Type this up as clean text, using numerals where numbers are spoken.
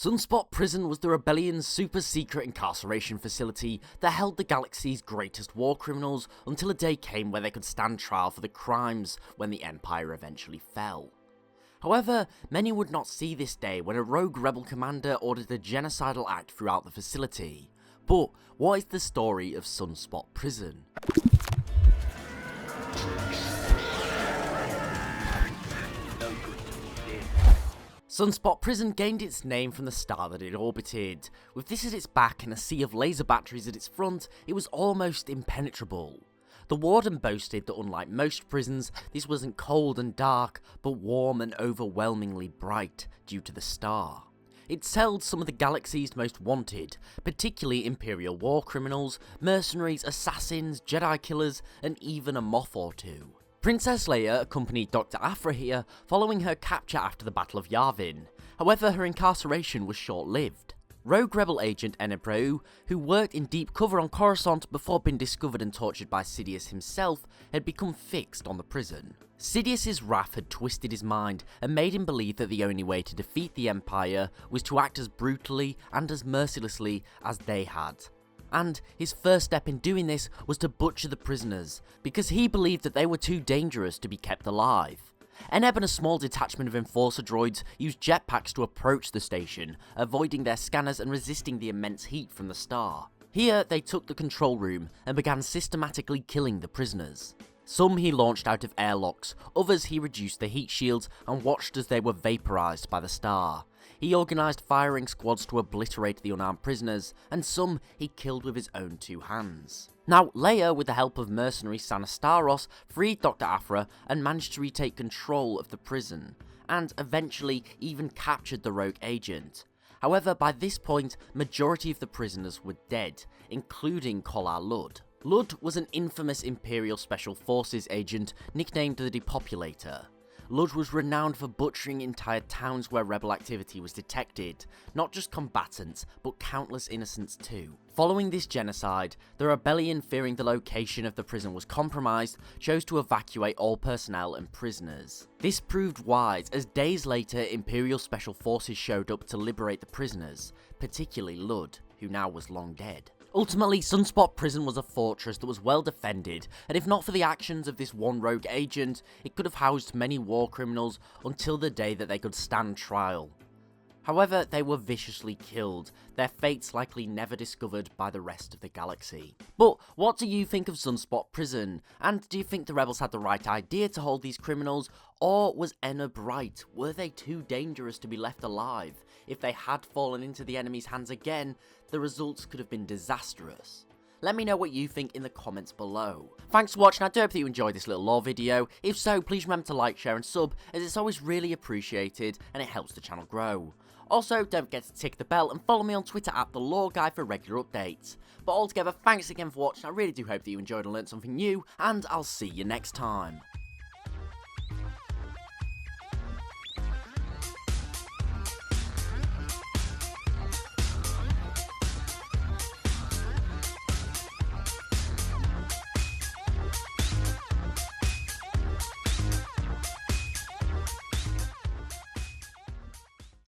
Sunspot Prison was the Rebellion's super-secret incarceration facility that held the galaxy's greatest war criminals until a day came where they could stand trial for the crimes when the Empire eventually fell. However, many would not see this day when a rogue rebel commander ordered a genocidal act throughout the facility. But what is the story of Sunspot Prison? Sunspot Prison gained its name from the star that it orbited. With this at its back and a sea of laser batteries at its front, it was almost impenetrable. The warden boasted that unlike most prisons, this wasn't cold and dark, but warm and overwhelmingly bright due to the star. It held some of the galaxy's most wanted, particularly Imperial war criminals, mercenaries, assassins, Jedi killers, and even a moth or two. Princess Leia accompanied Dr. Aphra here following her capture after the Battle of Yavin. However, her incarceration was short-lived. Rogue rebel agent Enebreu, who worked in deep cover on Coruscant before being discovered and tortured by Sidious himself, had become fixed on the prison. Sidious's wrath had twisted his mind and made him believe that the only way to defeat the Empire was to act as brutally and as mercilessly as they had. And his first step in doing this was to butcher the prisoners, because he believed that they were too dangerous to be kept alive. Eneb and a small detachment of enforcer droids used jetpacks to approach the station, avoiding their scanners and resisting the immense heat from the star. Here, they took the control room and began systematically killing the prisoners. Some he launched out of airlocks, others he reduced the heat shields and watched as they were vaporized by the star. He organised firing squads to obliterate the unarmed prisoners, and some he killed with his own two hands. Now, Leia, with the help of mercenary Sanastaros, freed Dr. Aphra and managed to retake control of the prison, and eventually even captured the rogue agent. However, by this point, majority of the prisoners were dead, including Kolar Lud. Lud was an infamous Imperial Special Forces agent nicknamed the Depopulator. Lud was renowned for butchering entire towns where rebel activity was detected, not just combatants, but countless innocents too. Following this genocide, the rebellion, fearing the location of the prison was compromised, chose to evacuate all personnel and prisoners. This proved wise, as days later Imperial Special Forces showed up to liberate the prisoners, particularly Lud, who now was long dead. Ultimately, Sunspot Prison was a fortress that was well defended, and if not for the actions of this one rogue agent, it could have housed many war criminals until the day that they could stand trial. However, they were viciously killed, their fates likely never discovered by the rest of the galaxy. But what do you think of Sunspot Prison? And do you think the rebels had the right idea to hold these criminals? Or was Eneb right? Were they too dangerous to be left alive? If they had fallen into the enemy's hands again, the results could have been disastrous. Let me know what you think in the comments below. Thanks for watching. I do hope that you enjoyed this little lore video. If so, please remember to like, share and sub, as it's always really appreciated and it helps the channel grow. Also, don't forget to tick the bell and follow me on Twitter at @TheLoreGuy for regular updates. But altogether, thanks again for watching. I really do hope that you enjoyed and learned something new, and I'll see you next time.